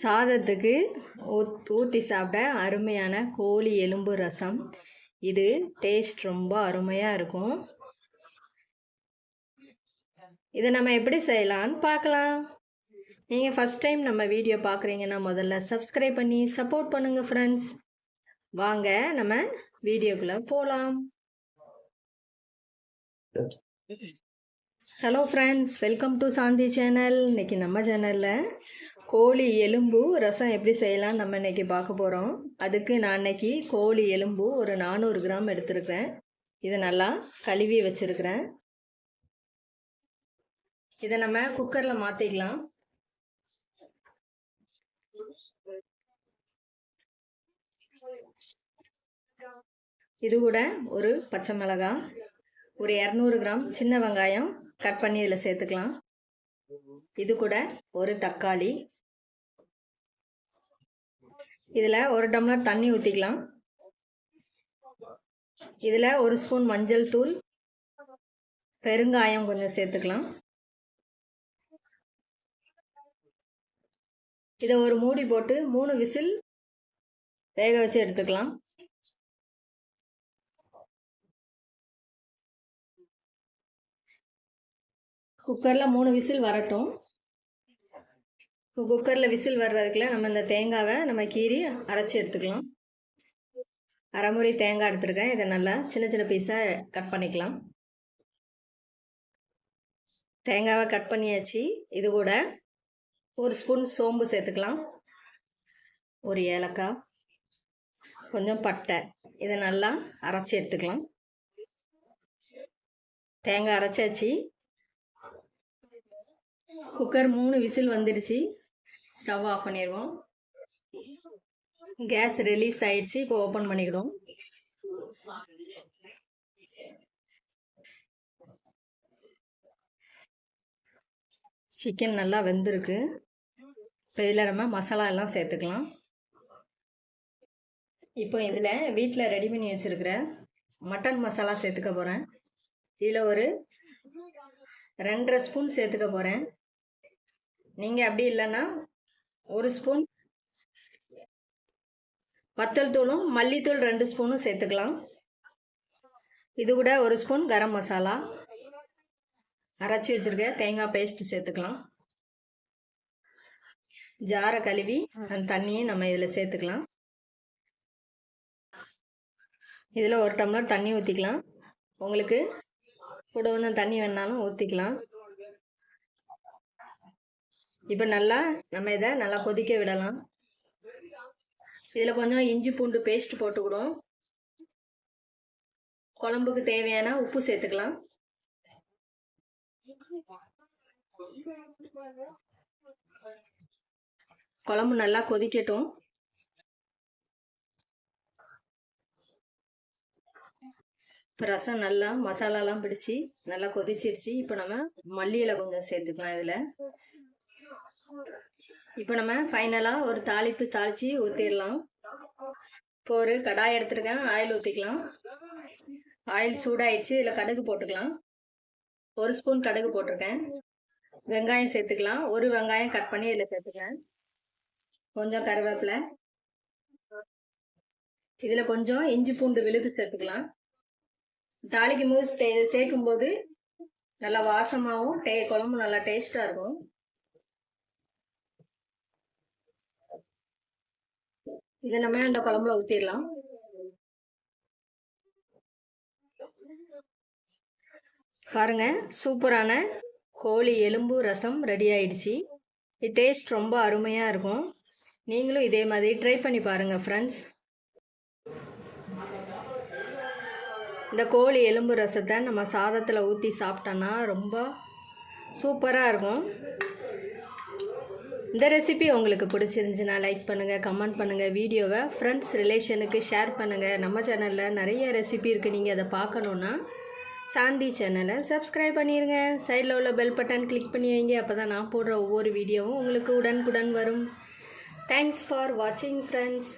சாதத்துக்கு ஊற்றி சாப்பிட அருமையான கோழி எலும்பு ரசம். இது டேஸ்ட் ரொம்ப அருமையாக இருக்கும். இதை நம்ம எப்படி செய்யலான்னு பார்க்கலாம். நீங்கள் ஃபஸ்ட் டைம் நம்ம வீடியோ பார்க்குறீங்கன்னா முதல்ல சப்ஸ்கிரைப் பண்ணி சப்போர்ட் பண்ணுங்கள் ஃப்ரெண்ட்ஸ். வாங்க நம்ம வீடியோக்குள்ளே போகலாம். Hello friends, welcome to Shanthi channel. இன்றைக்கி நம்ம சேனலில் கோழி எலும்பு ரசம் எப்படி செய்யலாம் நம்ம இன்றைக்கி பார்க்க போகிறோம். அதுக்கு நான் இன்றைக்கி கோழி எலும்பு ஒரு 400 கிராம் எடுத்துருக்கிறேன். இதை நல்லா கழுவி வச்சுருக்கிறேன். இதை நம்ம குக்கரில் மாற்றிக்கலாம். இது கூட ஒரு பச்சை மிளகாய், ஒரு 200 கிராம் சின்ன வெங்காயம் கட் பண்ணி இதில் சேர்த்துக்கலாம். இது கூட ஒரு தக்காளி, இதில் ஒரு டம்ளர் தண்ணி ஊற்றிக்கலாம். இதில் ஒரு ஸ்பூன் மஞ்சள் தூள், பெருங்காயம் கொஞ்சம் சேர்த்துக்கலாம். இதை ஒரு மூடி போட்டு 3 விசில் வேக வச்சு எடுத்துக்கலாம். குக்கரில் 3 விசில் வரட்டும். குக்கரில் விசில் வர்றதுக்குள்ள நம்ம இந்த தேங்காவை நம்ம கீறி அரைச்சி எடுத்துக்கலாம். அரைமுறை தேங்காய் எடுத்துருக்கேன். இதை நல்லா சின்ன சின்ன பீஸாக கட் பண்ணிக்கலாம். தேங்காவை கட் பண்ணியாச்சு. இது கூட ஒரு ஸ்பூன் சோம்பு சேர்த்துக்கலாம், ஒரு ஏலக்காய், கொஞ்சம் பட்டை. இதை நல்லா அரைச்சி எடுத்துக்கலாம். தேங்காய் அரைச்சாச்சு. குக்கர் 3 விசில் வந்துடுச்சு. ஸ்டவ் ஆஃப் பண்ணிடுவோம். கேஸ் ரிலீஸ் ஆயிடுச்சு. இப்போ ஓப்பன் பண்ணிக்கிடுவோம். சிக்கன் நல்லா வெந்திருக்கு. இப்போ இதில் நம்ம மசாலா எல்லாம் சேர்த்துக்கலாம். இப்போ இதில் வீட்டில் ரெடி பண்ணி வச்சுருக்கிற மட்டன் மசாலா சேர்த்துக்க போகிறேன். இதில் ஒரு 2.5 ஸ்பூன் சேர்த்துக்க போகிறேன். நீங்கள் அப்படி இல்லைன்னா ஒரு ஸ்பூன் வத்தல் தூளும் மல்லித்தூள் 2 ஸ்பூனும் சேர்த்துக்கலாம். இது கூட ஒரு ஸ்பூன் கரம் மசாலா, அரைச்சி வச்சுருக்க தேங்காய் பேஸ்ட்டு சேர்த்துக்கலாம். ஜாரை கழுவி அந்த தண்ணியை நம்ம இதில் சேர்த்துக்கலாம். இதில் ஒரு டம்ளர் தண்ணி ஊற்றிக்கலாம். உங்களுக்கு கூட வந்து தண்ணி வேணாலும் ஊற்றிக்கலாம். இப்போ நல்லா நம்ம இதை நல்லா கொதிக்க விடலாம். இதில் கொஞ்சம் இஞ்சி பூண்டு பேஸ்ட் போட்டுக்கிடும். குழம்புக்கு தேவையான உப்பு சேர்த்துக்கலாம். குழம்பு நல்லா கொதிக்கட்டும். இப்போ ரசம் நல்லா மசாலாலாம் பிடிச்சி நல்லா கொதிச்சிடுச்சு. இப்போ நம்ம மல்லியில் கொஞ்சம் சேர்த்துக்கலாம். இதில் இப்போ நம்ம ஃபைனலாக ஒரு தாளிப்பு தாளித்து ஊற்றிடலாம். இப்போ ஒரு கடாய் எடுத்துருக்கேன். ஆயில் ஊற்றிக்கலாம். ஆயில் சூடாயிடுச்சு. இதில் கடுகு போட்டுக்கலாம். ஒரு ஸ்பூன் கடுகு போட்டிருக்கேன். வெங்காயம் சேர்த்துக்கலாம். ஒரு வெங்காயம் கட் பண்ணி இதில் சேர்த்துக்கலாம். கொஞ்சம் கருவேப்பிலை, இதில் கொஞ்சம் இஞ்சி பூண்டு விழுது சேர்த்துக்கலாம். தாளிக்கும் போது சேர்க்கும்போது நல்லா வாசமாகவும் குழம்பு நல்லா டேஸ்ட்டாக இருக்கும். இதை நம்ம அந்த குழம்புல ஊற்றிடலாம். பாருங்க, சூப்பரான கோழி எலும்பு ரசம் ரெடி ஆயிடுச்சு. இது டேஸ்ட் ரொம்ப அருமையாக இருக்கும். நீங்களும் இதே மாதிரி ட்ரை பண்ணி பாருங்கள் ஃப்ரெண்ட்ஸ். இந்த கோழி எலும்பு ரசத்தை நம்ம சாதத்தில் ஊற்றி சாப்பிட்டோன்னா ரொம்ப சூப்பராக இருக்கும். இந்த ரெசிபி உங்களுக்கு பிடிச்சிருந்துச்சுன்னா லைக் பண்ணுங்கள், கமெண்ட் பண்ணுங்கள், வீடியோவை ஃப்ரெண்ட்ஸ் ரிலேஷனுக்கு ஷேர் பண்ணுங்கள். நம்ம சேனலில் நிறைய ரெசிபி இருக்குது. நீங்கள் அதை பார்க்கணுன்னா சாந்தி சேனலை சப்ஸ்கிரைப் பண்ணிடுங்க. சைடில் உள்ள பெல் பட்டன் கிளிக் பண்ணி வைங்க. அப்போ தான் நான் போடுற ஒவ்வொரு வீடியோவும் உங்களுக்கு உடனுக்குடன் வரும். தேங்க்ஸ் ஃபார் வாட்சிங் ஃப்ரெண்ட்ஸ்.